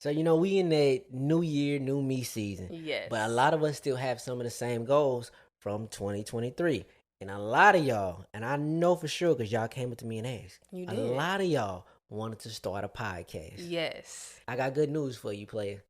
So, we in that new year, new me season. Yes. But a lot of us still have some of the same goals from 2023. And a lot of y'all, and I know for sure because y'all came up to me and asked, You a did. lot of y'all wanted to start a podcast. Yes. I got good news for you, player.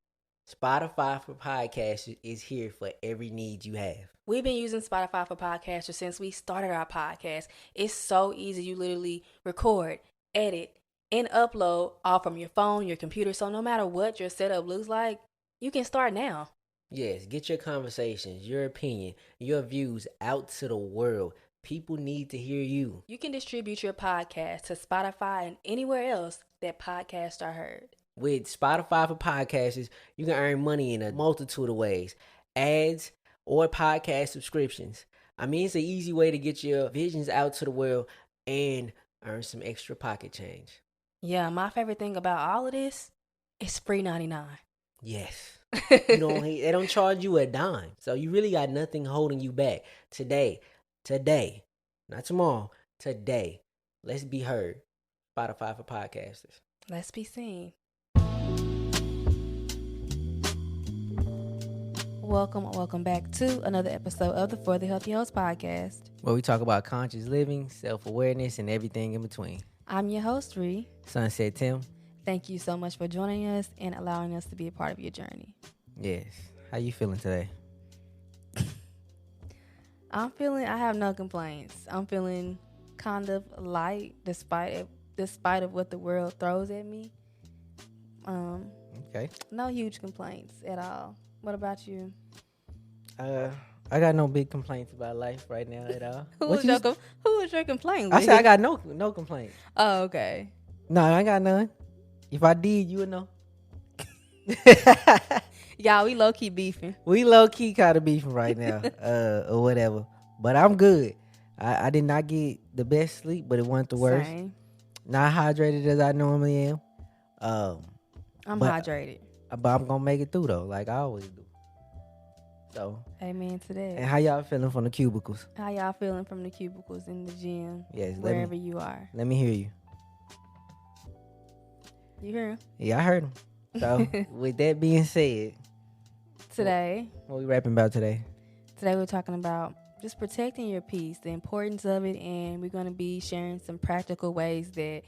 Spotify for podcasts is here for every need you have. We've been using Spotify for podcasters since we started our podcast. It's so easy. You literally record, edit, and upload all from your phone, your computer. So no matter what your setup looks like, you can start now. Yes, get your conversations, your opinion, your views out to the world. People need to hear you. You can distribute your podcast to Spotify and anywhere else that podcasts are heard. With Spotify for podcasters, you can earn money in a multitude of ways. Ads or podcast subscriptions. I mean, it's an easy way to get your visions out to the world and earn some extra pocket change. Yeah, my favorite thing about all of this is free 99. Yes. They don't charge you a dime. So you really got nothing holding you back. Today, not tomorrow, today. Let's be heard. Spotify for podcasters. Let's be seen. Welcome back to another episode of the For the Healthy Host podcast, where we talk about conscious living, self-awareness, and everything in between. I'm your host, Ree. Sunset Tim. Thank you so much for joining us and allowing us to be a part of your journey. Yes. How you feeling today? I have no complaints. I'm feeling kind of light despite of what the world throws at me. Okay. No huge complaints at all. What about you? I got no big complaints about life right now at all. Who was your complaint? I said I got no complaints. Oh, okay. No, I got none. If I did, you would know. Y'all, we low-key beefing. We low-key kind of beefing right now, or whatever. But I'm good. I did not get the best sleep, but it wasn't the worst. Same. Not hydrated as I normally am. I'm hydrated. But I'm going to make it through, though, like I always do. So. Amen to that. And how y'all feeling from the cubicles? How y'all feeling from the cubicles in the gym? Yes, wherever you are. Let me hear you. You hear him? Yeah, I heard him. So, with that being said, today, what we rapping about today? Today we're talking about just protecting your peace, the importance of it, and we're going to be sharing some practical ways that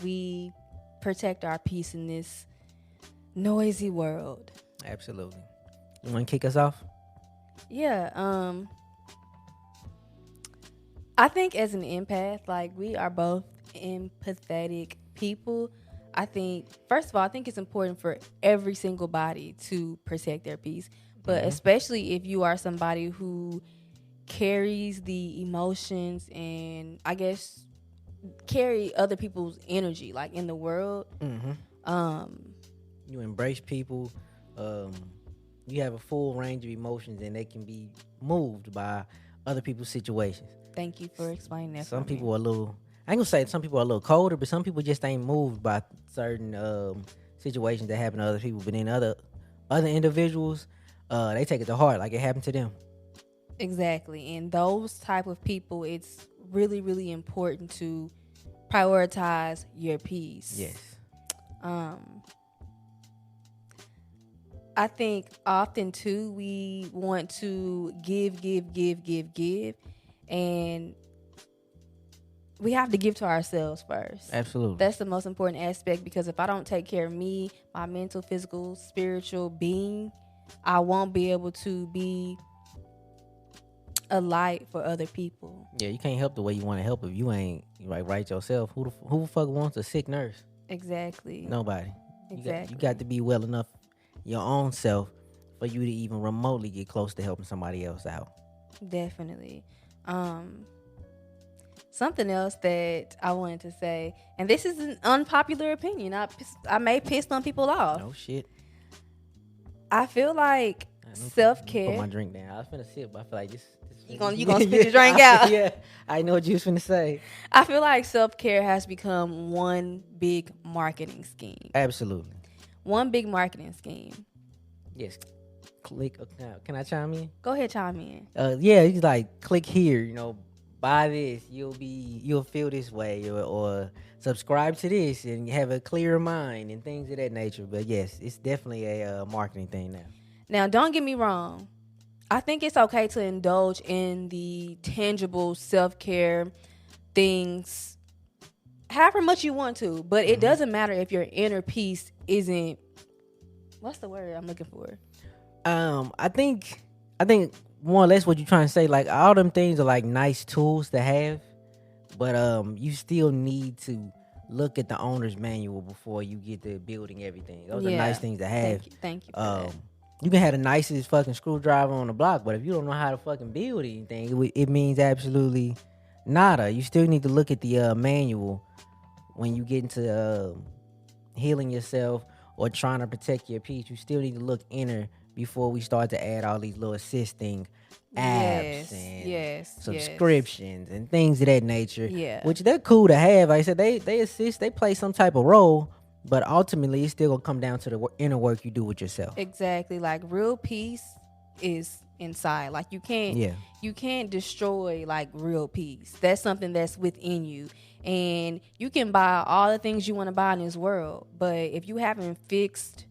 we protect our peace in this noisy world. Absolutely. You want to kick us off? Yeah. I think as an empath, like, we are both empathetic people. I think, first of all, I think it's important for every single body to protect their peace, but especially if you are somebody who carries the emotions and, I guess, carry other people's energy, like, in the world. You embrace people. You have a full range of emotions, and they can be moved by other people's situations. Thank you for explaining that. Some people are a little... I ain't gonna say some people are a little colder, but some people just ain't moved by certain situations that happen to other people. But then other individuals, they take it to heart, like it happened to them. Exactly. And those type of people, it's really, really important to prioritize your peace. Yes. I think often too we want to give, and we have to give to ourselves first. Absolutely. That's the most important aspect, because if I don't take care of me, my mental, physical, spiritual being, I won't be able to be a light for other people. Yeah, you can't help the way you want to help if you ain't right yourself. Who the fuck wants a sick nurse? Exactly. Nobody. Exactly. You got to be well enough your own self for you to even remotely get close to helping somebody else out. Definitely. Something else that I wanted to say, and this is an unpopular opinion. I may piss some people off. No shit. I feel like self-care. Put my drink down. I was finna sip, but I feel like this you gonna spit your drink out. Yeah, I know what you was finna say. I feel like self-care has become one big marketing scheme. Absolutely. One big marketing scheme. Yes. Click. Can I chime in? Go ahead, chime in. Yeah, he's like, click here, buy this, you'll feel this way, or subscribe to this and have a clearer mind and things of that nature. But yes, it's definitely a marketing thing now. Now, don't get me wrong. I think it's okay to indulge in the tangible self-care things however much you want to, but it doesn't matter if your inner peace isn't, what's the word I'm looking for? I think more or less what you're trying to say, like all them things are like nice tools to have, but you still need to look at the owner's manual before you get to building everything. Those are nice things to have. Thank you for that. You can have the nicest fucking screwdriver on the block, but if you don't know how to fucking build anything, it means absolutely nada. You still need to look at the manual when you get into healing yourself or trying to protect your peace. You still need to look inner before we start to add all these little assisting apps and subscriptions and things of that nature. Yeah. Which they're cool to have. Like I said, they assist, they play some type of role, but ultimately it's still gonna come down to the inner work you do with yourself. Exactly. Like real peace is inside. Like you can't destroy like real peace. That's something that's within you. And you can buy all the things you want to buy in this world, but if you haven't fixed,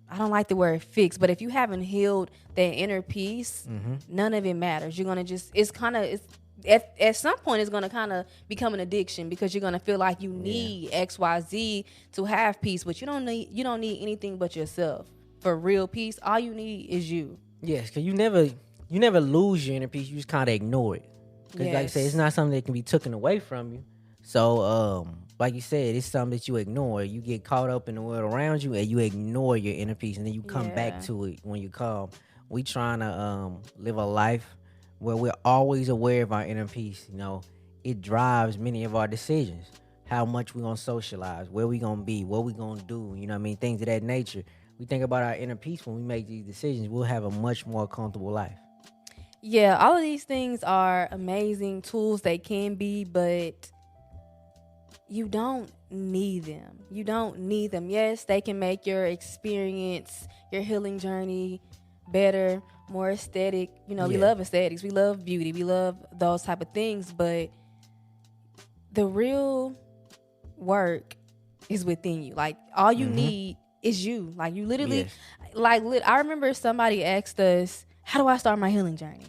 I don't like the word fix, but if you haven't healed that inner peace, none of it matters. You're gonna just, at some point it's gonna kind of become an addiction, because you're gonna feel like you need XYZ to have peace, but you don't need anything but yourself. For real peace, all you need is you. Yes, because you never lose your inner peace. You just kind of ignore it. Because like I said, it's not something that can be taken away from you. So, like you said, it's something that you ignore. You get caught up in the world around you and you ignore your inner peace, and then you come back to it when you calm. We trying to live a life where we're always aware of our inner peace. You know, it drives many of our decisions. How much we gonna socialize, where we gonna be, what we gonna do, you know what I mean? Things of that nature. We think about our inner peace when we make these decisions, we'll have a much more comfortable life. Yeah, all of these things are amazing tools. They can be, but you don't need them. You don't need them. Yes, they can make your experience, your healing journey better, more aesthetic. You know, we love aesthetics. We love beauty. We love those type of things. But the real work is within you. Like, all you need is you. Like, you literally, I remember somebody asked us, how do I start my healing journey?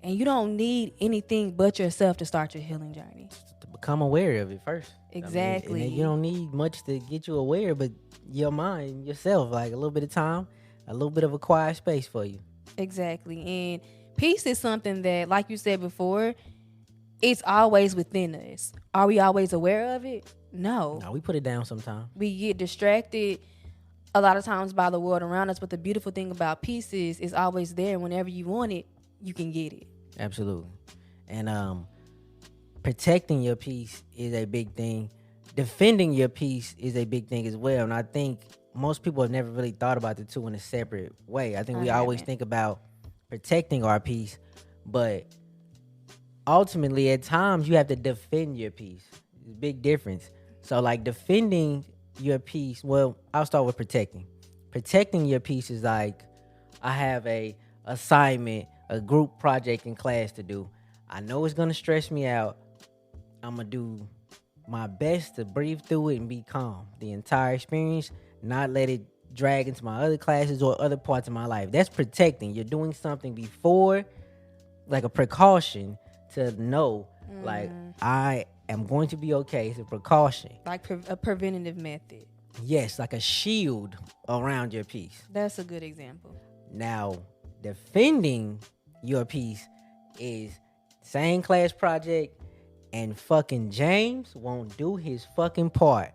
And you don't need anything but yourself to start your healing journey. To become aware of it first. Exactly. I mean, you don't need much to get you aware, but your mind, yourself, like a little bit of time, a little bit of a quiet space for you. Exactly. And peace is something that, like you said before, it's always within us. Are we always aware of it? No. No, we put it down sometimes. We get distracted a lot of times by the world around us, but the beautiful thing about peace is it's always there. Whenever you want it, you can get it. Absolutely. And protecting your peace is a big thing. Defending your peace is a big thing as well. And I think most people have never really thought about the two in a separate way. I think we always think about protecting our peace, but ultimately at times you have to defend your peace. It's a big difference. So like defending your peace, well, I'll start with protecting. Protecting your peace is like, I have a assignment, a group project in class to do. I know it's gonna stress me out. I'm gonna do my best to breathe through it and be calm the entire experience, not let it drag into my other classes or other parts of my life. That's protecting. You're doing something before, like a precaution to know, like, I am going to be okay. It's a precaution. Like a preventative method. Yes, like a shield around your peace. That's a good example. Now, defending your peace is same class project, and fucking James won't do his fucking part.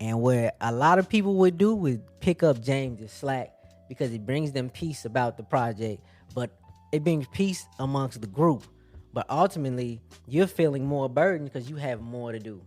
And where a lot of people would do would pick up James' slack because it brings them peace about the project, but it brings peace amongst the group. But ultimately, you're feeling more burdened because you have more to do.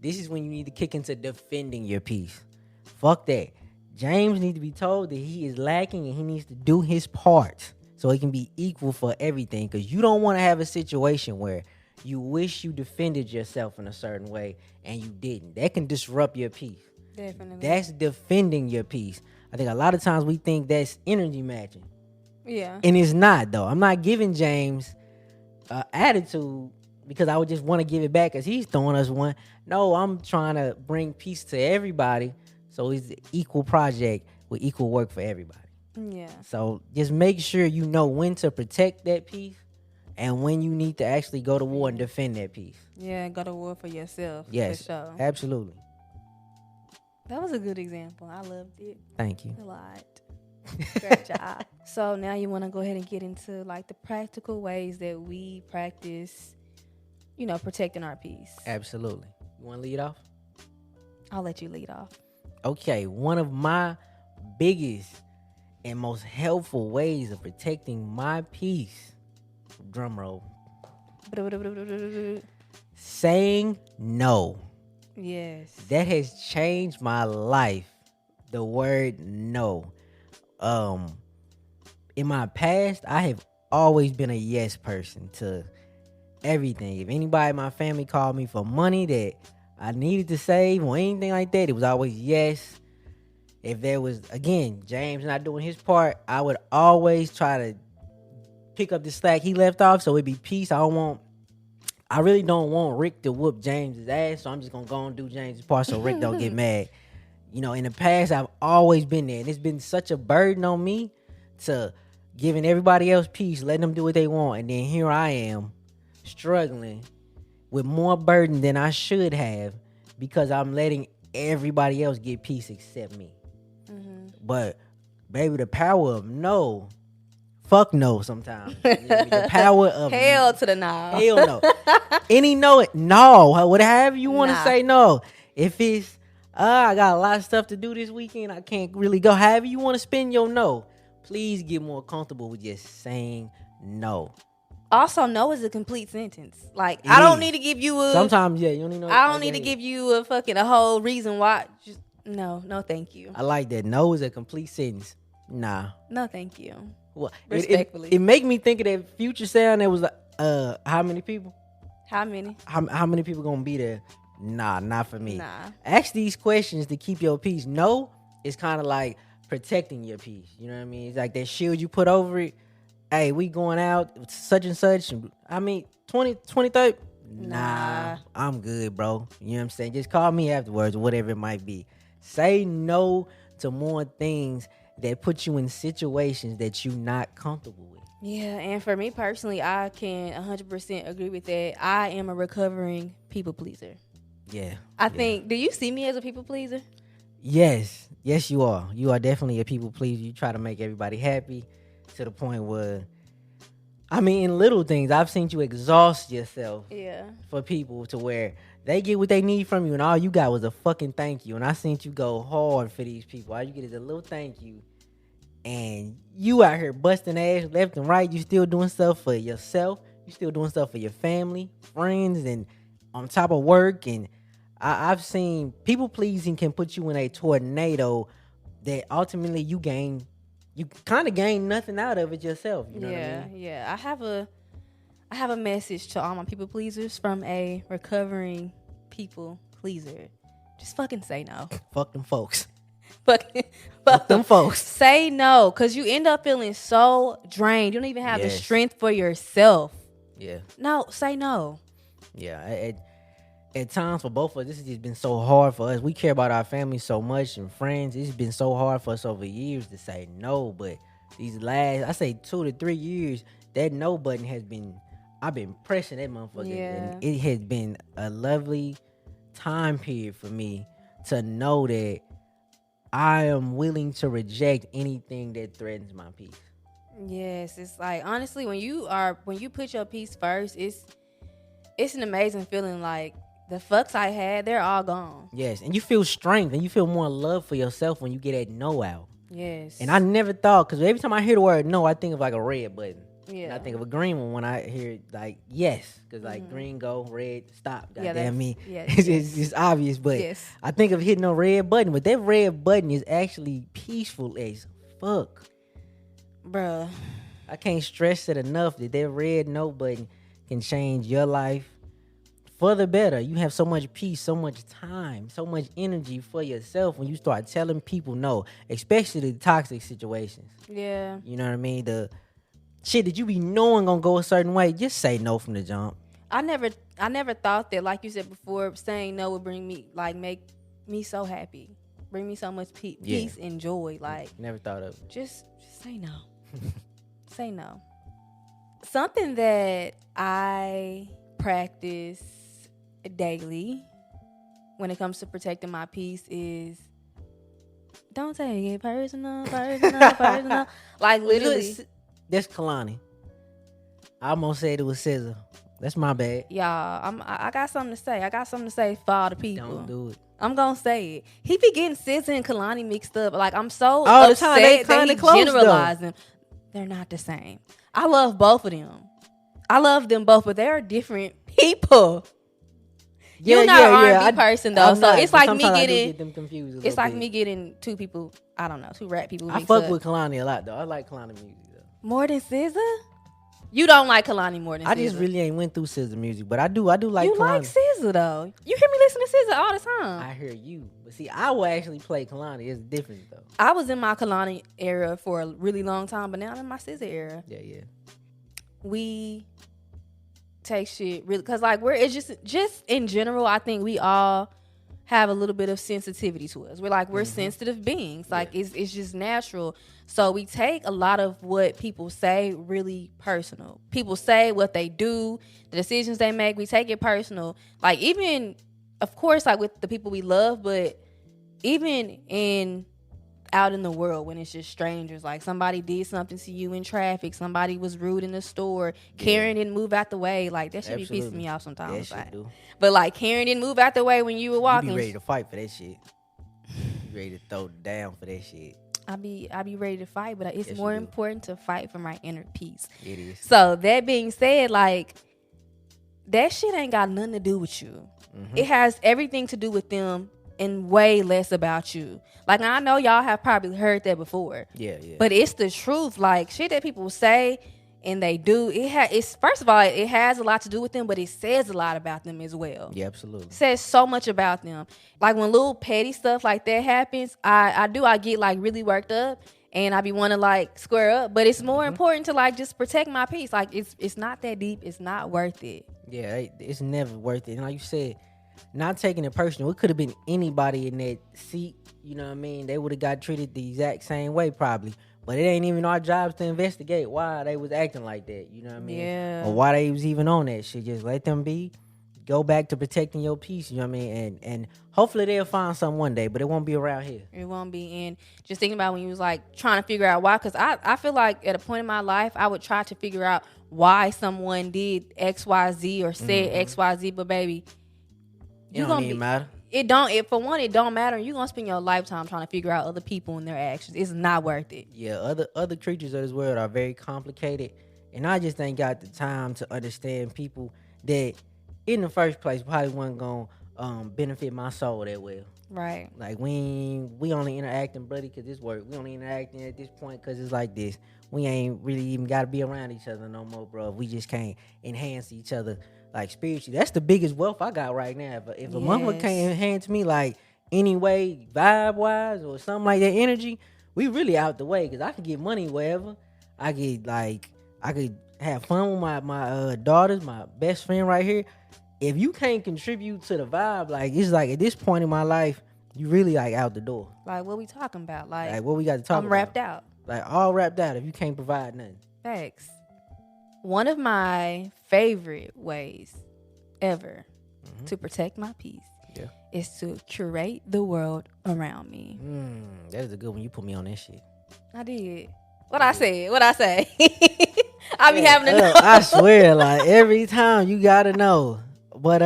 This is when you need to kick into defending your peace. Fuck that. James needs to be told that he is lacking and he needs to do his part so he can be equal for everything. Because you don't want to have a situation where you wish you defended yourself in a certain way and you didn't. That can disrupt your peace. Definitely. That's defending your peace. I think a lot of times we think that's energy matching. Yeah. And it's not, though. I'm not giving James attitude because I would just want to give it back because he's throwing us one. No, I'm trying to bring peace to everybody. So it's an equal project with equal work for everybody. Yeah. So just make sure you know when to protect that peace and when you need to actually go to war and defend that peace. Yeah, go to war for yourself. Yes, for sure. absolutely. That was a good example. I loved it Thank you. a lot. Great job. So now you want to go ahead and get into like the practical ways that we practice, protecting our peace. Absolutely. You want to lead off? I'll let you lead off. Okay, one of my biggest and most helpful ways of protecting my peace, drum roll, saying no. Yes. That has changed my life. The word no. In my past, I have always been a yes person to everything. If anybody in my family called me for money that I needed to save or anything like that, it was always yes. If there was, again, James not doing his part, I would always try to pick up the slack he left off, so it'd be peace. I really don't want Rick to whoop James's ass, so I'm just gonna go and do James's part so Rick don't get mad. In the past, I've always been there, and it's been such a burden on me to giving everybody else peace, letting them do what they want, and then here I am struggling with more burden than I should have because I'm letting everybody else get peace except me. Mm-hmm. But baby, the power of no, fuck no sometimes. The power of hell to the no. Hell no. Any no, whatever you want to say no. If it's I got a lot of stuff to do this weekend, I can't really go. However you want to spend your no, please get more comfortable with just saying no. Also, no is a complete sentence. Like, I don't need to give you a... Sometimes, yeah, you don't need no... I don't need to give you a whole reason why. Just, no, thank you. I like that. No is a complete sentence. Nah. No, thank you. Well, respectfully. It make me think of that Future sound that was like, how many people? How many? How many people gonna be there? Nah, not for me. Nah. Ask these questions to keep your peace. No is kind of like protecting your peace. You know what I mean? It's like that shield you put over it. Hey, we going out, such and such. I mean, 23rd? Nah, I'm good, bro. You know what I'm saying? Just call me afterwards, whatever it might be. Say no to more things that put you in situations that you're not comfortable with. Yeah, and for me personally, I can 100% agree with that. I am a recovering people pleaser. Yeah. I think, do you see me as a people pleaser? Yes, you are. You are definitely a people pleaser. You try to make everybody happy. To the point where, I mean, in little things, I've seen you exhaust yourself for people to where they get what they need from you, and all you got was a fucking thank you. And I seen you go hard for these people. All you get is a little thank you, and you out here busting ass left and right. You still doing stuff for yourself. You still doing stuff for your family, friends, and on top of work. And I've seen people pleasing can put you in a tornado that ultimately you kind of gain nothing out of it yourself. You know what I mean? Yeah. I have a message to all my people pleasers from a recovering people pleaser. Just fucking say no. Fuck them folks. Fuck them folks. Say no, because you end up feeling so drained. You don't even have the strength for yourself. Yeah. No, say no. Yeah. At times for both of us, this has just been so hard for us. We care about our family so much and friends. It's been so hard for us over years to say no. But these last, I say 2 to 3 years, that no button I've been pressing that motherfucker. Yeah. And it has been a lovely time period for me to know that I am willing to reject anything that threatens my peace. Yes, it's like, honestly, when you put your peace first, it's an amazing feeling. Like, the fucks I had, they're all gone. Yes, and you feel strength and you feel more love for yourself when you get that no out. Yes. And I never thought, because every time I hear the word no, I think of like a red button. Yeah. And I think of a green one when I hear like yes, because like green go, red stop. Goddamn me. Yes. It's obvious, but I think of hitting a red button. But that red button is actually peaceful as fuck. Bruh. I can't stress it enough that red no button can change your life for the better. You have so much peace, so much time, so much energy for yourself when you start telling people no, especially the toxic situations. Yeah. You know what I mean? The shit that you be knowing gonna go a certain way, just say no from the jump. I never thought that, like you said before, saying no would make me so happy, bring me so much peace and joy. Like, never thought of it. Just say no. Say no. Something that I practice daily when it comes to protecting my peace is don't take it personal. Like, literally. That's Kalani. I almost said it was SZA. That's my bad. Y'all, I got something to say. I got something to say for all the people. Don't do it. I'm gonna say it. He be getting SZA and Kalani mixed up. Like, I'm so all upset the time. that he generalized them. They're not the same. I love both of them. I love them both, but they're different people. You're not an R&B person though, so it's like me getting them confused. It's like me getting two people. I don't know, two rap people. I fuck with Kalani a lot though. I like Kalani music though. More than SZA? You don't like Kalani more than SZA? I just really ain't went through SZA music, but I do like you Kalani. You like SZA though. You hear me listen to SZA all the time. I hear you, but see, I will actually play Kalani. It's different though. I was in my Kalani era for a really long time, but now I'm in my SZA era. Yeah. We take shit really, cause like it's just in general. I think we all have a little bit of sensitivity to us. We're sensitive beings. Like it's just natural. So we take a lot of what people say really personal. People say what they do, the decisions they make. We take it personal. Like, even, of course, like with the people we love, but even out in the world when it's just strangers, like somebody did something to you in traffic, somebody was rude in the store, Karen didn't move out the way, like that should be pissing me off sometimes. That shit do. But like, Karen didn't move out the way when you were walking. You be ready to fight for that shit. You ready to throw down for that shit. I be ready to fight, but it's more important to fight for my inner peace. It is. So that being said, like, that shit ain't got nothing to do with you. It has everything to do with them and way less about you. Like, I know y'all have probably heard that before. Yeah. But it's the truth. Like, shit that people say and they do, it's first of all, it has a lot to do with them, but it says a lot about them as well. Yeah, absolutely. It says so much about them. Like, when little petty stuff like that happens, I get like really worked up and I be wanting to like square up. But it's more important to like just protect my peace. Like, it's not that deep. It's not worth it. Yeah, it's never worth it. And like you said, not taking it personal. It could have been anybody in that seat. You know what I mean? They would have got treated the exact same way probably. But it ain't even our jobs to investigate why they was acting like that. You know what I mean? Yeah. Or why they was even on that shit. Just let them be. Go back to protecting your peace. You know what I mean? And hopefully they'll find something one day. But it won't be around here. It won't be. And just thinking about when you was like trying to figure out why. Because I feel like at a point in my life, I would try to figure out why someone did X, Y, Z or said X, Y, Z. But baby, It don't even matter. It don't matter. You're gonna spend your lifetime trying to figure out other people and their actions. It's not worth it. Yeah, other creatures of this world are very complicated, and I just ain't got the time to understand people that, in the first place, probably wasn't gonna benefit my soul that well. Right. Like, we only interacting, buddy, because this work. We only interacting at this point because it's like this. We ain't really even got to be around each other no more, bro. We just can't enhance each other. Like, spiritually, that's the biggest wealth I got right now. If a motherfucker can't enhance me, like, anyway, vibe-wise or something like that, energy, we really out the way. Because I can get money wherever. I could have fun with my daughters, my best friend right here. If you can't contribute to the vibe, like, it's like, at this point in my life, you really, like, out the door. Like, what we talking about? Like what we got to talk about? I'm wrapped out. Like, all wrapped out if you can't provide nothing. Thanks. One of my favorite ways ever to protect my peace is to curate the world around me. That is a good one. You put me on that shit. I did. What I say? I be having to know. I swear, like, every time you gotta know. But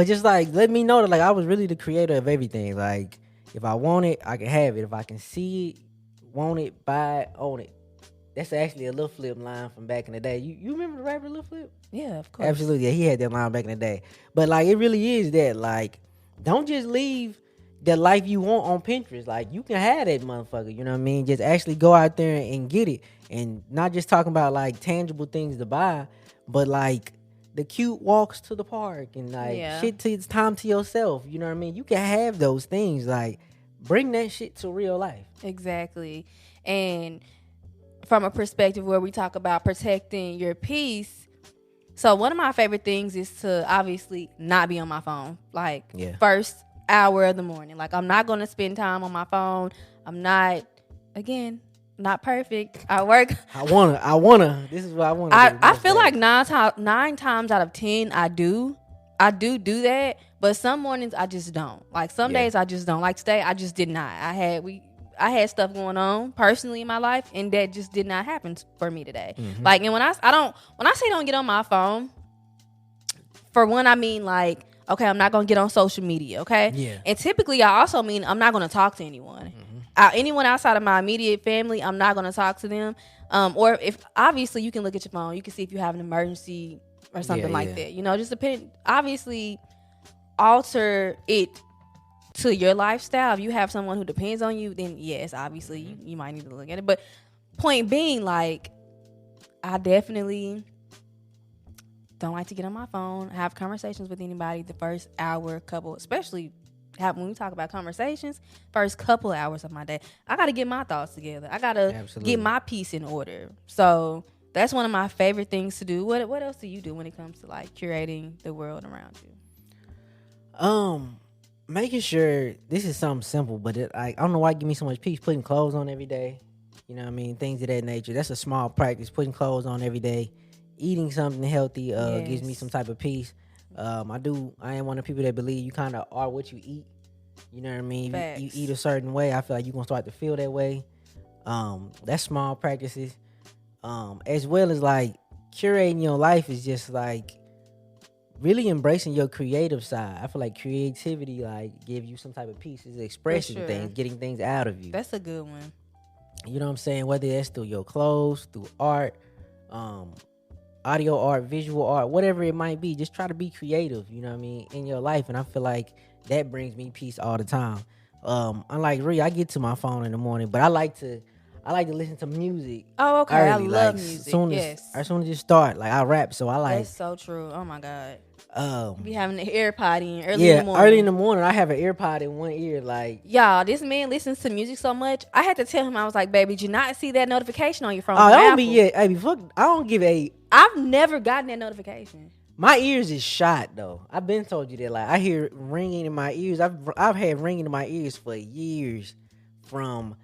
just like, let me know that, like, I was really the creator of everything. Like, if I want it, I can have it. If I can see it, want it, buy it, own it. That's actually a Lil Flip line from back in the day. You remember the rapper Lil Flip? Yeah, of course. Absolutely. Yeah, he had that line back in the day. But, like, it really is that, like, don't just leave the life you want on Pinterest. Like, you can have that motherfucker, you know what I mean? Just actually go out there and get it. And not just talking about, like, tangible things to buy, but, like, the cute walks to the park and, like, shit to it's time to yourself. You know what I mean? You can have those things. Like, bring that shit to real life. Exactly. And from a perspective where we talk about protecting your peace, So one of my favorite things is to obviously not be on my phone. Like Yeah. first hour of the morning. Like I'm not going to spend time on my phone. I'm not, again, not perfect. I work. I wanna. This is what I wanna do. I feel like nine times out of 10 I do that, but some mornings I just don't. Like some days I just don't. Like today I just did not. I had stuff going on personally in my life, and that just did not happen for me today. Mm-hmm. Like, and when I say don't get on my phone, for one I mean like, okay, I'm not gonna get on social media, okay? Yeah. And typically I also mean I'm not gonna talk to anyone. Mm-hmm. Anyone outside of my immediate family, I'm not gonna talk to them. Or if obviously you can look at your phone, you can see if you have an emergency or something like that. You know, just depend. Obviously, alter it to your lifestyle. If you have someone who depends on you, then yes, obviously you might need to look at it. But point being, like, I definitely don't like to get on my phone, have conversations with anybody the first hour, couple, especially when we talk about conversations, first couple of hours of my day. I got to get my thoughts together. I got to get my piece in order. So that's one of my favorite things to do. What else do you do when it comes to like curating the world around you? Making sure this is something simple, but I don't know why it give me so much peace. Putting clothes on every day, you know what I mean? Things of that nature. That's a small practice. Putting clothes on every day, eating something healthy gives me some type of peace. I am one of the people that believe you kind of are what you eat. You know what I mean? You eat a certain way, I feel like you're gonna start to feel that way. That's small practices. As well as like curating your life is just like really embracing your creative side. I feel like creativity like give you some type of peace. It's expressing things, getting things out of you. That's a good one. You know what I'm saying? Whether that's through your clothes, through art, audio art, visual art, whatever it might be, just try to be creative, you know what I mean, in your life. And I feel like that brings me peace all the time. Unlike Ree, I get to my phone in the morning, but I like to listen to music. Oh, okay. Early. I love like, music. As soon as you start, like I rap, so I like. That's so true. Oh my God. Be having the AirPod in early in the morning. Early in the morning, I have an AirPod in one ear, like. Y'all, this man listens to music so much. I had to tell him, I was like, baby, did you not see that notification on your phone? I don't give a. I've never gotten that notification. My ears is shot though. I've been told you that. Like I hear ringing in my ears. I've had ringing in my ears for years from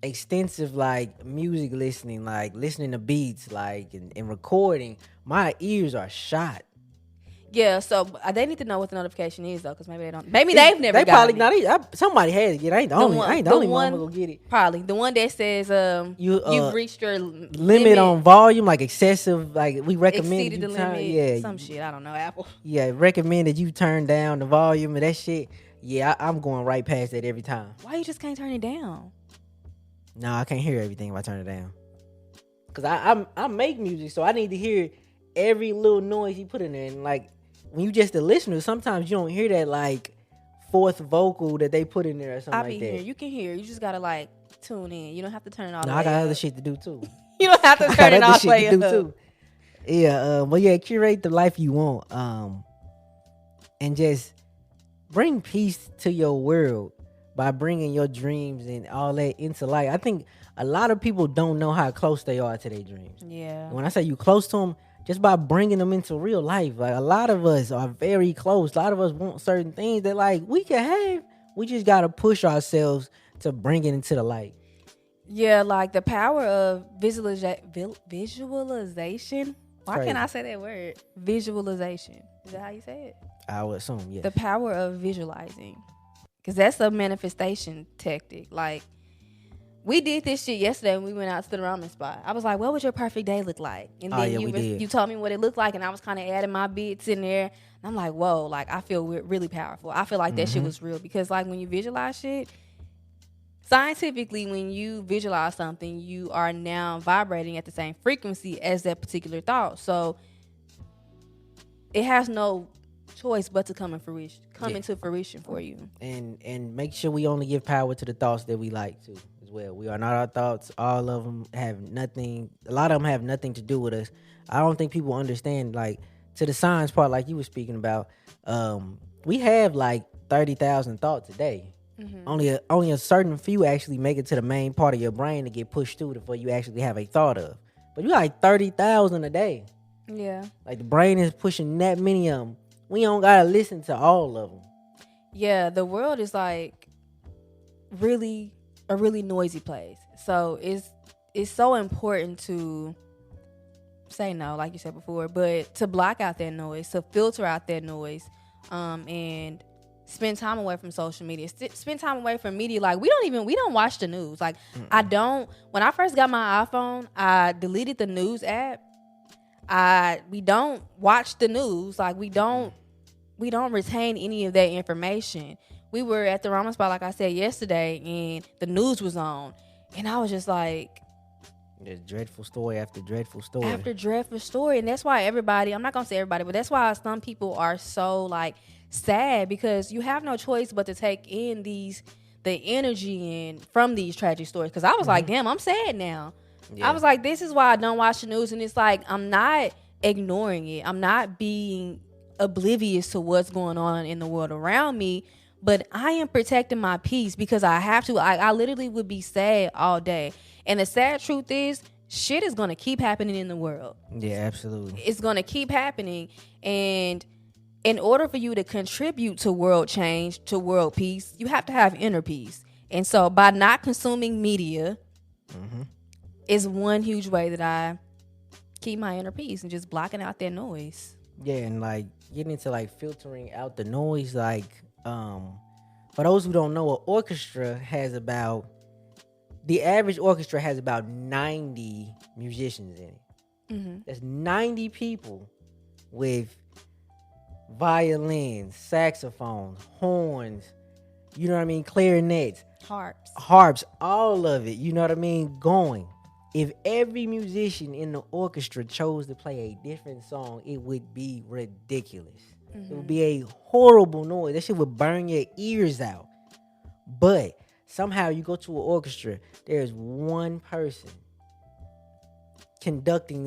extensive like music listening, like listening to beats, like and recording. My ears are shot. Yeah, so they need to know what the notification is though, because maybe they don't. Maybe they've never. They probably not. Somebody has to get. I ain't the only one who will get it. Probably the one that says you've reached your limit on volume, like excessive. Like we recommend exceeded the limit. Yeah, some shit. I don't know. Apple. Yeah, recommend that you turn down the volume of that shit. Yeah, I'm going right past that every time. Why you just can't turn it down? No, I can't hear everything if I turn it down. Cause I make music, so I need to hear every little noise you put in there. And like when you just a listener, sometimes you don't hear that like fourth vocal that they put in there or something like that. Here. You can hear. You just gotta like tune in. You don't have to turn it all. No, I got other shit to do too. You don't have to turn it all the way up. Too. Yeah, but yeah, curate the life you want, and just bring peace to your world by bringing your dreams and all that into life. I think a lot of people don't know how close they are to their dreams. Yeah. When I say you close to them, just by bringing them into real life. Like a lot of us are very close. A lot of us want certain things that like we can have. We just gotta push ourselves to bring it into the light. Yeah, like the power of visualization. Why can't I say that word? Visualization. Is that how you say it? I would assume, yes. The power of visualizing. Because that's a manifestation tactic. Like, we did this shit yesterday when we went out to the ramen spot. I was like, what would your perfect day look like? And then you told me what it looked like, and I was kind of adding my bits in there. And I'm like, whoa, like, I feel really powerful. I feel like that shit was real. Because, like, when you visualize shit, scientifically, when you visualize something, you are now vibrating at the same frequency as that particular thought. So, it has no choice but to come into fruition for you. And make sure we only give power to the thoughts that we like to as well. We are not our thoughts. All of them have nothing. A lot of them have nothing to do with us. I don't think people understand, like, to the science part, like you were speaking about. We have like 30,000 thoughts a day. Mm-hmm. Only a certain few actually make it to the main part of your brain to get pushed through before you actually have a thought of. But you like 30,000 a day. Yeah. Like the brain is pushing that many of them. We don't gotta listen to all of them. Yeah, the world is like really a really noisy place. So it's so important to say no, like you said before, but to block out that noise, to filter out that noise, and spend time away from social media. Spend time away from media. Like we don't watch the news. Like I don't. When I first got my iPhone, I deleted the news app. We don't watch the news. Like we don't retain any of that information. We were at the ramen spot, like I said yesterday, and the news was on, and I was just like, there's dreadful story after dreadful story. After dreadful story. And that's why everybody, I'm not going to say everybody, but that's why some people are so like sad, because you have no choice but to take in the energy and from these tragic stories. Because I was like, damn, I'm sad now. Yeah. I was like, this is why I don't watch the news. And it's like, I'm not ignoring it. I'm not being oblivious to what's going on in the world around me. But I am protecting my peace because I have to. I literally would be sad all day. And the sad truth is, shit is going to keep happening in the world. Yeah, absolutely. It's going to keep happening. And in order for you to contribute to world change, to world peace, you have to have inner peace. And so by not consuming media is one huge way that I keep my inner peace, and just blocking out that noise. Yeah, and like getting into like filtering out the noise, like for those who don't know, the average orchestra has about 90 musicians in it. That's 90 people with violins, saxophones, horns, you know what I mean, clarinets, harps, all of it, you know what I mean, going. If every musician in the orchestra chose to play a different song, it would be ridiculous. It would be a horrible noise. That shit would burn your ears out. But somehow you go to an orchestra, there's one person conducting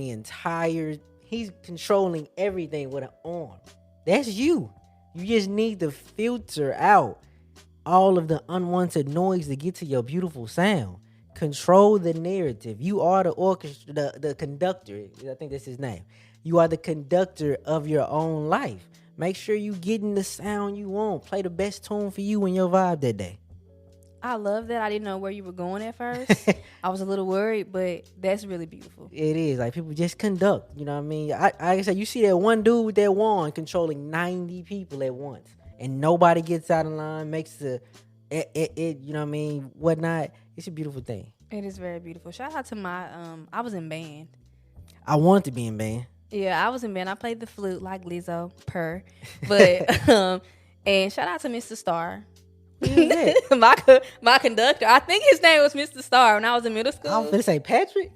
he's controlling everything with an arm. That's you. You just need to filter out all of the unwanted noise to get to your beautiful sound. Control the narrative. You are the orchestra, the conductor. I think that's his name. You are the conductor of your own life. Make sure you getting the sound you want. Play the best tune for you and your vibe that day. I love that. I didn't know where you were going at first. I was a little worried, but that's really beautiful. It is. Like, people just conduct. You know what I mean? Like I said, you see that one dude with that wand controlling 90 people at once, and nobody gets out of line, makes it you know what I mean, whatnot. It's a beautiful thing. It is very beautiful. Shout out to my I was in band. I wanted to be in band. Yeah, I was in band. I played the flute like Lizzo, but and shout out to Mr. Star. my conductor. I think his name was Mr. Star when I was in middle school. I was gonna say Patrick.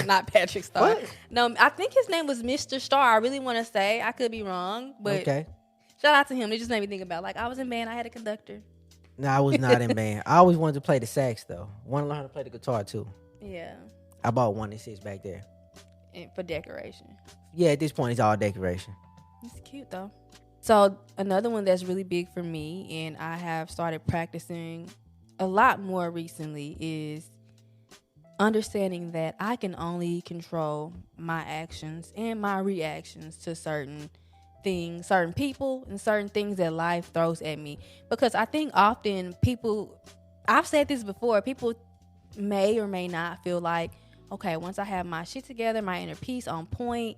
Not Patrick Star. What? No, I think his name was Mr. Star. I really want to say. I could be wrong, but okay. Shout out to him. It just made me think about, like, I was in band. I had a conductor. No, I was not in band. I always wanted to play the sax though. Want to learn how to play the guitar too. Yeah. I bought one that sits back there. And for decoration. Yeah, at this point it's all decoration. It's cute though. So another one that's really big for me, and I have started practicing a lot more recently, is understanding that I can only control my actions and my reactions to certain things, certain people, and certain things that life throws at me. Because I think often people, I've said this before, people may or may not feel like, okay, once I have my shit together, my inner peace on point,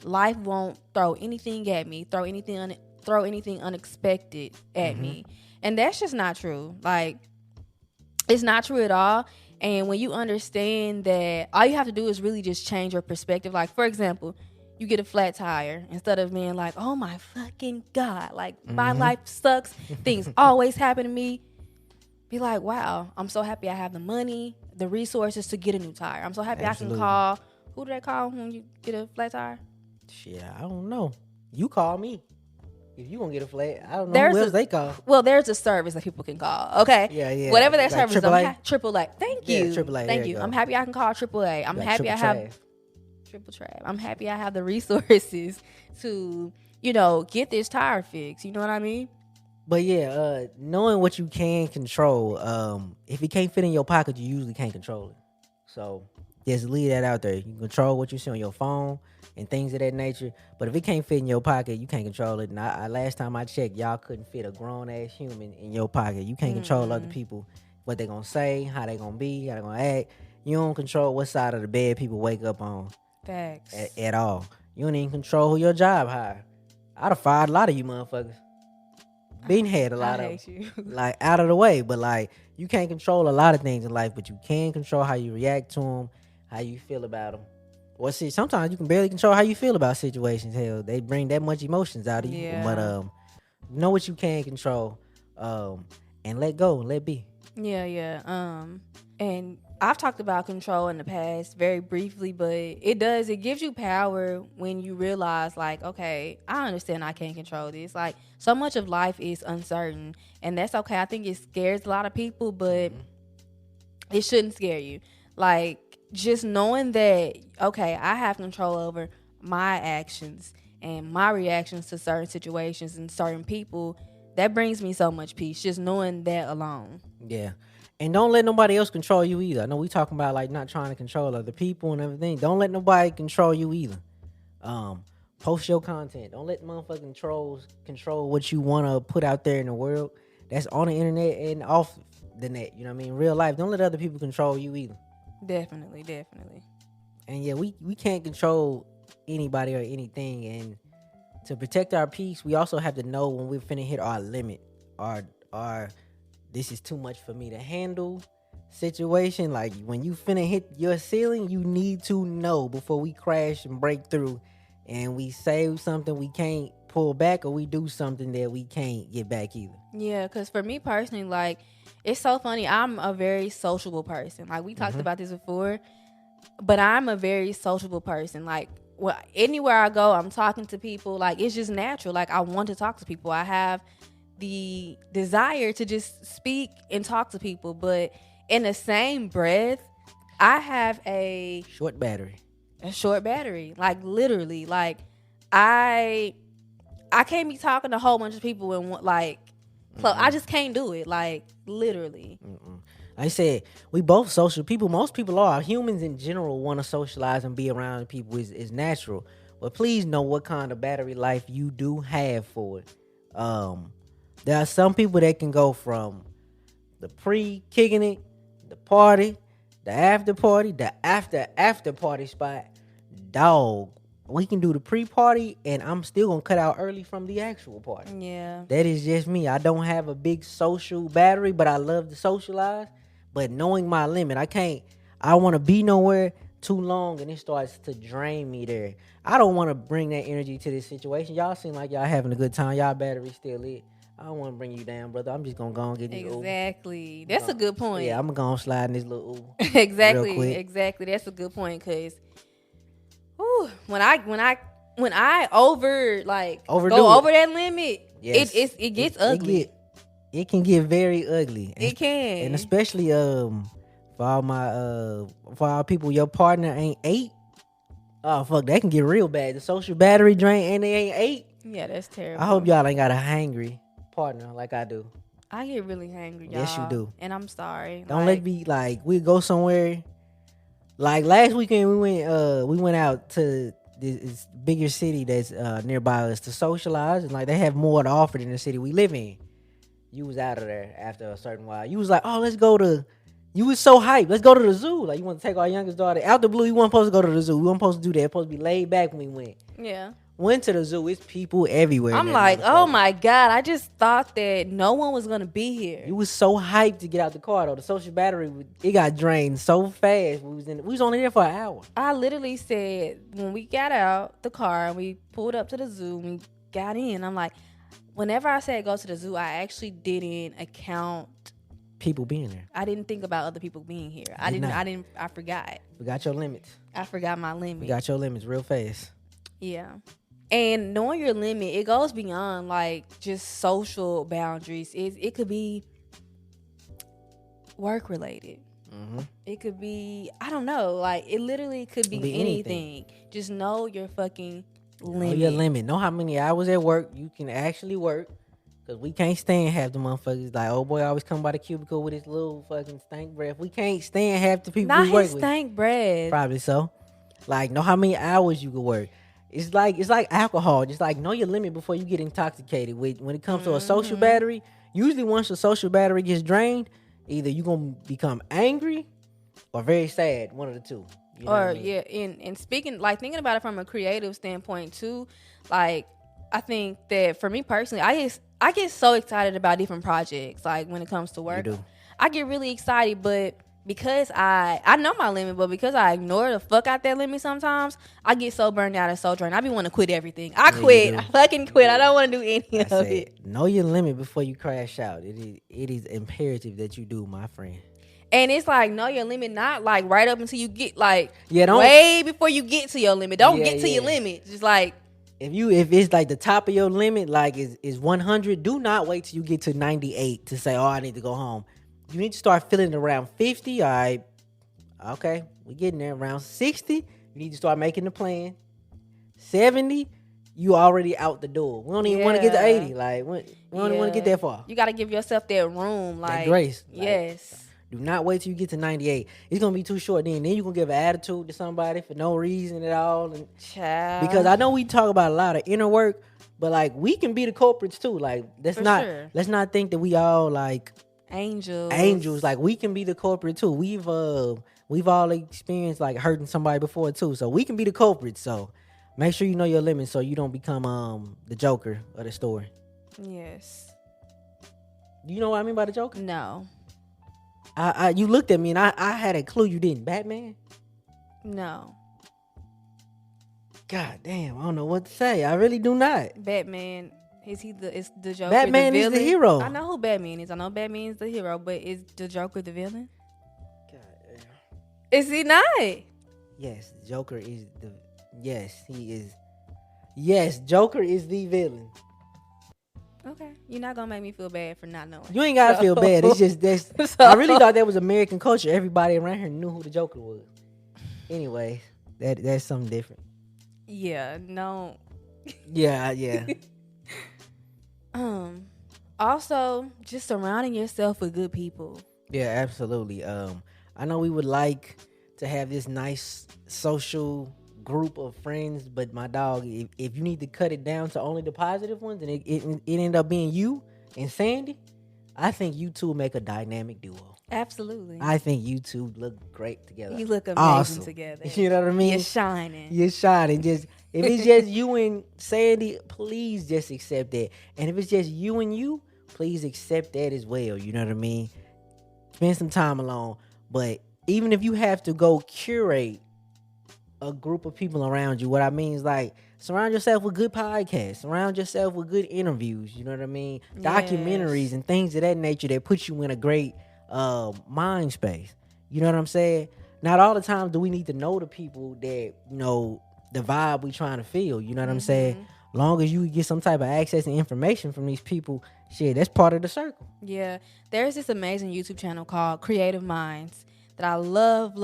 life won't throw anything at me, throw anything unexpected at me. And that's just not true. Like, it's not true at all. And when you understand that all you have to do is really just change your perspective. Like, for example, you get a flat tire, instead of being like, oh my fucking God, like my life sucks, things always happen to me. Be like, wow, I'm so happy I have the money, the resources to get a new tire. I'm so happy Absolutely. I can call, who do they call when you get a flat tire? Shit, I don't know. You call me. If you gonna get a flat, I don't know who else they call. Well, there's a service that people can call. Okay. Yeah. Whatever that like service is. AAA. Thank you. Yeah, AAA. Thank you. I'm happy I can call AAA. I'm happy I have triple trap. I'm happy I have the resources to, get this tire fixed. You know what I mean? But yeah, knowing what you can control, if it can't fit in your pocket, you usually can't control it. So just leave that out there. You can control what you see on your phone and things of that nature. But if it can't fit in your pocket, you can't control it. And last time I checked, y'all couldn't fit a grown ass human in your pocket. You can't control other people, what they gonna say, how they gonna be, how they gonna act. You don't control what side of the bed people wake up on. Facts. At all. You don't even control who your job hire. I'd have fired a lot of you motherfuckers. Been had a lot of you. like out of the way, but like you can't control a lot of things in life, but you can control how you react to them, how you feel about them. Or see, sometimes you can barely control how you feel about situations. Hell, they bring that much emotions out of you. Yeah. But know what you can control, and let go, let be. Yeah. And I've talked about control in the past very briefly, but it gives you power when you realize, like, okay, I understand I can't control this. Like, so much of life is uncertain, and that's okay. I think it scares a lot of people, but it shouldn't scare you. Like, just knowing that, okay, I have control over my actions and my reactions to certain situations and certain people, that brings me so much peace, just knowing that alone. Yeah. And don't let nobody else control you either. I know we talking about like not trying to control other people and everything. Don't let nobody control you either. Post your content. Don't let motherfucking trolls control what you want to put out there in the world. That's on the internet and off the net. You know what I mean? Real life. Don't let other people control you either. Definitely. And yeah, we can't control anybody or anything. And to protect our peace, we also have to know when we're finna hit our limit. Our this is too much for me to handle situation. Like when you finna hit your ceiling, you need to know before we crash and break through and we say something we can't pull back, or we do something that we can't get back either. Yeah, because for me personally, like, it's so funny. I'm a very sociable person. Like, we talked about this before, but I'm a very sociable person. Like, anywhere I go, I'm talking to people. Like, it's just natural. Like, I want to talk to people. I have the desire to just speak and talk to people, but in the same breath, I have a short battery. Like, literally, like, I can't be talking to a whole bunch of people and like, I just can't do it. Like, literally. Like I said, we both social people. Most people are. Humans in general want to socialize and be around people is natural. But please know what kind of battery life you do have for it. There are some people that can go from the pre-kicking it, the party, the after party, the after party spot. Dog, we can do the pre-party and I'm still gonna cut out early from the actual party. Yeah. That is just me. I don't have a big social battery, but I love to socialize. But knowing my limit, I want to be nowhere too long and it starts to drain me there. I don't want to bring that energy to this situation. Y'all seem like y'all having a good time. Y'all battery still lit. I don't want to bring you down, brother. I'm just going to go and get this Exactly. That's a good point. Yeah, I'm going to go and slide in this little Uber. Exactly. That's a good point, because when I overdo that limit, yes, it gets ugly. It can get very ugly. It can. And especially for our people, your partner ain't 8. Oh fuck, that can get real bad. The social battery drain and they ain't 8. Yeah, that's terrible. I hope y'all ain't got a hangry partner like I do. I get really hangry, y'all. Yes, you do. And I'm sorry. Don't let me we go somewhere. Like last weekend we went out to this bigger city that's nearby us to socialize, and like they have more to offer than the city we live in. You was out of there after a certain while. You was like, oh, you was so hyped. Let's go to the zoo. Like, you want to take our youngest daughter out the blue. You weren't supposed to go to the zoo. We weren't supposed to do that. Supposed to be laid back when we went. Yeah. Went to the zoo. It's people everywhere. I'm like, oh my God. I just thought that no one was going to be here. You was so hyped to get out the car, though. The social battery, it got drained so fast. We was only there for an hour. I literally said, when we got out the car and we pulled up to the zoo, we got in, I'm like, whenever I said go to the zoo, I actually didn't account people being there. I didn't think about other people being here. I forgot. We got your limits. I forgot my limit. We got your limits real fast. Yeah. And knowing your limit, it goes beyond like just social boundaries. It could be work related. Mm-hmm. It could be, I don't know, like it literally could be anything. Just know your fucking limit. Know your limit. Know how many hours at work you can actually work. Cause we can't stand half the motherfuckers. Like, old boy always come by the cubicle with his little fucking stank breath. We can't stand half the people Not we work his with. stank breath. Probably so. Like, know how many hours you could work. It's like alcohol. Just like know your limit before you get intoxicated. When it comes to a social battery, usually once a social battery gets drained, either you're gonna become angry or very sad. One of the two. You know what I mean? Yeah, and speaking, like, thinking about it from a creative standpoint too, like, I think that for me personally, I get so excited about different projects. Like, when it comes to work, You do. I get really excited, but because I know my limit, but because I ignore the fuck out that limit sometimes, I get so burned out and so drained. I be want to quit everything. I quit. do. I fucking quit. I don't want to do any I of said, it. know your limit before you crash out. It is imperative that you do, my friend. And it's like, know your limit, not like right up until you get like don't way before you get to your limit. Don't Yeah, get to your yeah. limit. Just like, if it's like the top of your limit, like is 100, do not wait till you get to 98 to say, oh, I need to go home. You need to start feeling around 50. All right, okay, we getting there. Around 60, you need to start making the plan. 70, you already out the door. We don't even want to get to 80. Like we don't even want to get that far. You got to give yourself that room. Like, That grace. Like, yes. do not wait till you get to 98. It's gonna be too short. Then you gonna give an attitude to somebody for no reason at all. And Child. because I know we talk about a lot of inner work, but like we can be the culprits too. Like For sure. let's not think that we all like angels. Like we can be the culprit too. We've all experienced like hurting somebody before too. So we can be the culprit. So make sure you know your limits so you don't become the Joker of the story. Yes. You know what I mean by the Joker? No. You looked at me and I had a clue you didn't. Batman? No. God damn, I don't know what to say. I really do not. Batman. Is the Joker Batman the is villain? the hero. I know who Batman is. I know Batman is the hero, but is the Joker the villain? God damn. Is he not? Yes, Joker is the. Yes, he is. Yes, Joker is the villain. Okay. You're not gonna make me feel bad for not knowing. You ain't gotta feel bad. It's just that's. I really thought that was American culture. Everybody around here knew who the Joker was. Anyway, that's something different. Yeah, no. Yeah. Also, just surrounding yourself with good people. Yeah, absolutely. I know we would like to have this nice social group of friends, but my dog, if you need to cut it down to only the positive ones, and it end up being you and Sandy, I think you two make a dynamic duo. Absolutely. I think you two look great together. You look amazing Awesome. together. You know what I mean? You're shining. You're shining. Just if it's just you and Sandy, please just accept that. And if it's just you and you, please accept that as well. You know what I mean? Spend some time alone. But even if you have to go curate a group of people around you, what I mean is like surround yourself with good podcasts, surround yourself with good interviews. You know what I mean? Yes. Documentaries and things of that nature that put you in a great mind space. You know what I'm saying? Not all the time do we need to know the people that, you know, the vibe we trying to feel. You know what I'm saying? Long as you get some type of access and information from these people, shit, that's part of the circle. Yeah. There's this amazing YouTube channel called Creative Minds that I love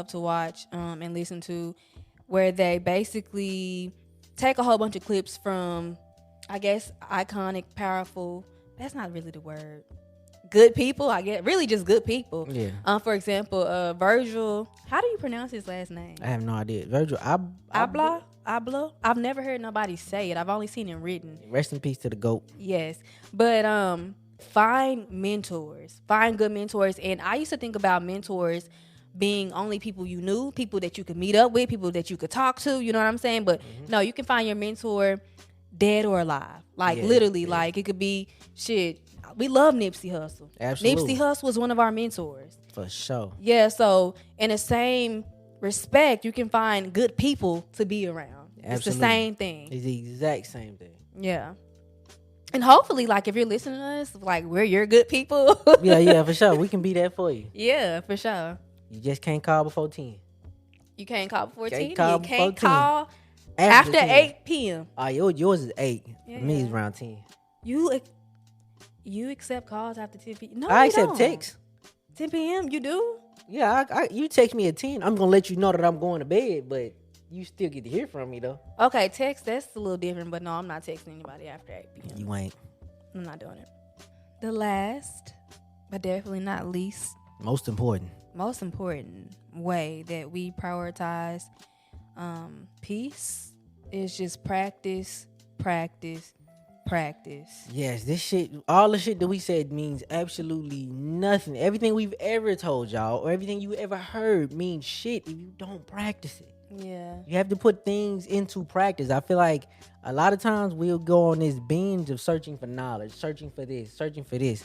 to watch and listen to, where they basically take a whole bunch of clips from, I guess, iconic, powerful, that's not really the word, good people, I guess, really just good people. Yeah. For example, Virgil, how do you pronounce his last name? I have no idea. Virgil Abloh? I've never heard nobody say it. I've only seen it written. Rest in peace to the GOAT. Yes. But find mentors. Find good mentors. And I used to think about mentors being only people you knew, people that you could meet up with, people that you could talk to, you know what I'm saying? But no, you can find your mentor dead or alive. Like literally, like it could be shit. We love Nipsey Hussle. Absolutely. Nipsey Hussle was one of our mentors. For sure. Yeah, so in the same respect, you can find good people to be around. Absolutely. It's the same thing. It's the exact same thing. Yeah. And hopefully, like, if you're listening to us, like, we're your good people. Yeah, for sure. We can be that for you. Yeah, for sure. You just can't call before 10. You can't call before 10. Can't call You before can't 10. call after 10. 8 p.m. Yours is 8. Yeah. For me, it's around 10. You accept calls after 10 p.m.? No, I you accept don't. texts. 10 p.m. You do? Yeah, you text me at 10. I'm going to let you know that I'm going to bed, but you still get to hear from me, though. Okay, text, that's a little different, but no, I'm not texting anybody after 8 p.m. You ain't. I'm not doing it. The last, but definitely not least, most important way that we prioritize peace is just practice. Yes, this shit, all the shit that we said means absolutely nothing. Everything we've ever told y'all or everything you ever heard means shit if you don't practice it. Yeah. You have to put things into practice. I feel like a lot of times we'll go on this binge of searching for knowledge, searching for this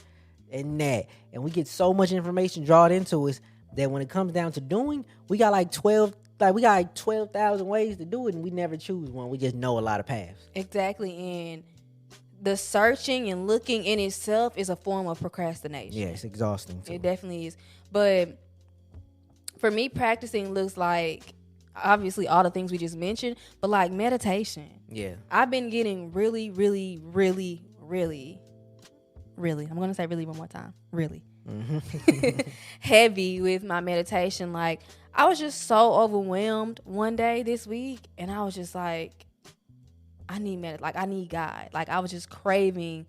and that. And we get so much information drawn into us that when it comes down to doing, we got like 12,000 ways to do it, and we never choose one. We just know a lot of paths. Exactly. And the searching and looking in itself is a form of procrastination. Yeah, it's exhausting too. It definitely is. But for me, practicing looks like obviously all the things we just mentioned, but like meditation. Yeah. I've been getting really, I'm going to say really one more time. Really. Mm-hmm. Heavy with my meditation. Like, I was just so overwhelmed one day this week, and I was just like, I need I need God. Like, I was just craving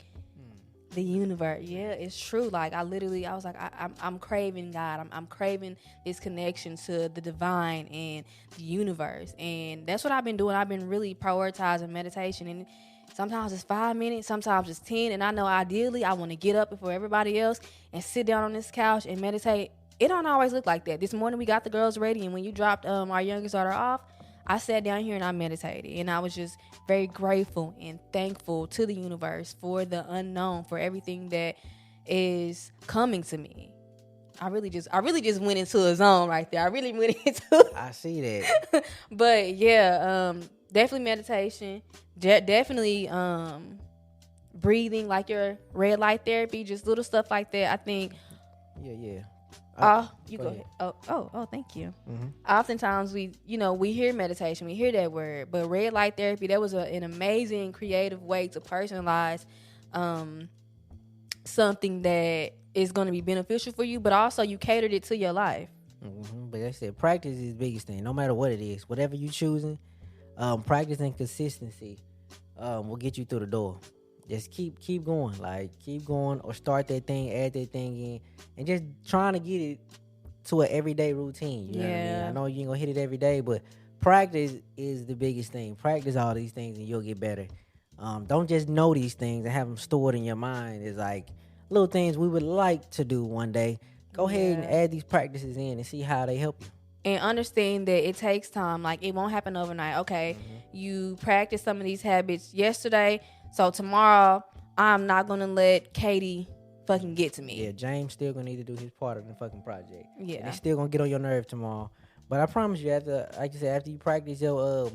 the universe. Yeah, it's true. Like, I was like, I'm craving God. I'm craving this connection to the divine and the universe. And that's what I've been doing. I've been really prioritizing meditation. And sometimes it's 5 minutes, sometimes it's 10. And I know ideally I want to get up before everybody else and sit down on this couch and meditate. It don't always look like that. This morning we got the girls ready, and when you dropped our youngest daughter off, I sat down here and I meditated, and I was just very grateful and thankful to the universe for the unknown, for everything that is coming to me. I really just went into a zone right there. I really went into I see that. But yeah, definitely meditation, definitely breathing, like your red light therapy, just little stuff like that. I think. Yeah. You go ahead. Oh, thank you. Mm-hmm. Oftentimes we hear meditation, we hear that word, but red light therapy, that was an amazing creative way to personalize something that is going to be beneficial for you, but also you catered it to your life. Mm-hmm. But like I said, practice is the biggest thing. No matter what it is, whatever you choosing, practice and consistency will get you through the door. Just keep going, or start that thing, add that thing in, and just trying to get it to an everyday routine. You know what I mean? I know you ain't gonna hit it every day, but practice is the biggest thing. Practice all these things and you'll get better. Don't just know these things and have them stored in your mind. It's like little things we would like to do one day. Go ahead and add these practices in and see how they help you. And understand that it takes time. Like, it won't happen overnight. Okay, you practice some of these habits yesterday, so tomorrow I'm not gonna let Katie fucking get to me. Yeah, James still gonna need to do his part of the fucking project. Yeah, and it's still gonna get on your nerve tomorrow. But I promise you, after you practice your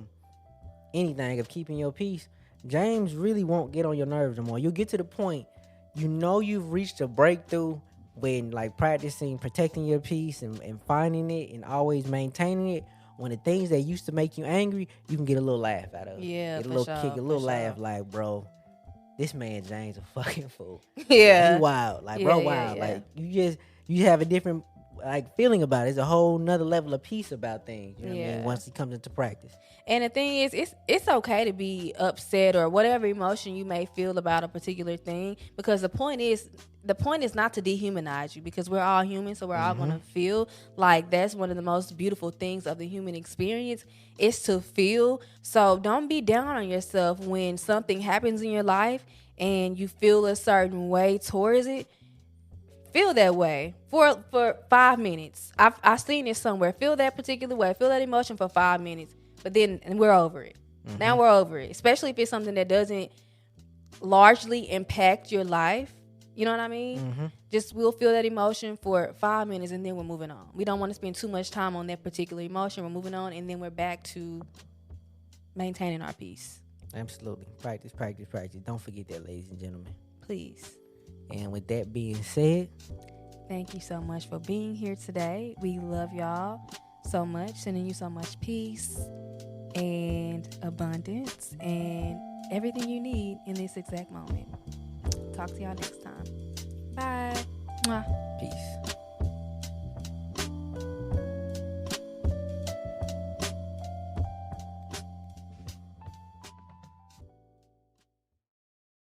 anything of keeping your peace, James really won't get on your nerves no more. You'll get to the point, you've reached a breakthrough when like practicing protecting your peace and finding it and always maintaining it. When the things that used to make you angry, you can get a little laugh out of it. Yeah, get a little kick, a little laugh, like, bro, this man James a fucking fool. Yeah, he wild, like, bro, wild. Like, you have a different like feeling about it. It's a whole nother level of peace about things. You know what I mean? Once he comes into practice. And the thing is, it's okay to be upset or whatever emotion you may feel about a particular thing, because the point is not to dehumanize you, because we're all human, so we're all going to feel. Like, that's one of the most beautiful things of the human experience, is to feel. So don't be down on yourself when something happens in your life and you feel a certain way towards it. Feel that way for 5 minutes. I've seen it somewhere. Feel that particular way. Feel that emotion for 5 minutes. But then we're over it. Now we're over it. Especially if it's something that doesn't largely impact your life. You know what I mean? Just we'll feel that emotion for 5 minutes and then we're moving on. We don't want to spend too much time on that particular emotion. We're moving on and then we're back to maintaining our peace. Absolutely. Practice. Don't forget that, ladies and gentlemen. Please. And with that being said, thank you so much for being here today. We love y'all so much. Sending you so much peace and abundance and everything you need in this exact moment. Talk to y'all next time. Bye. Mwah. Peace.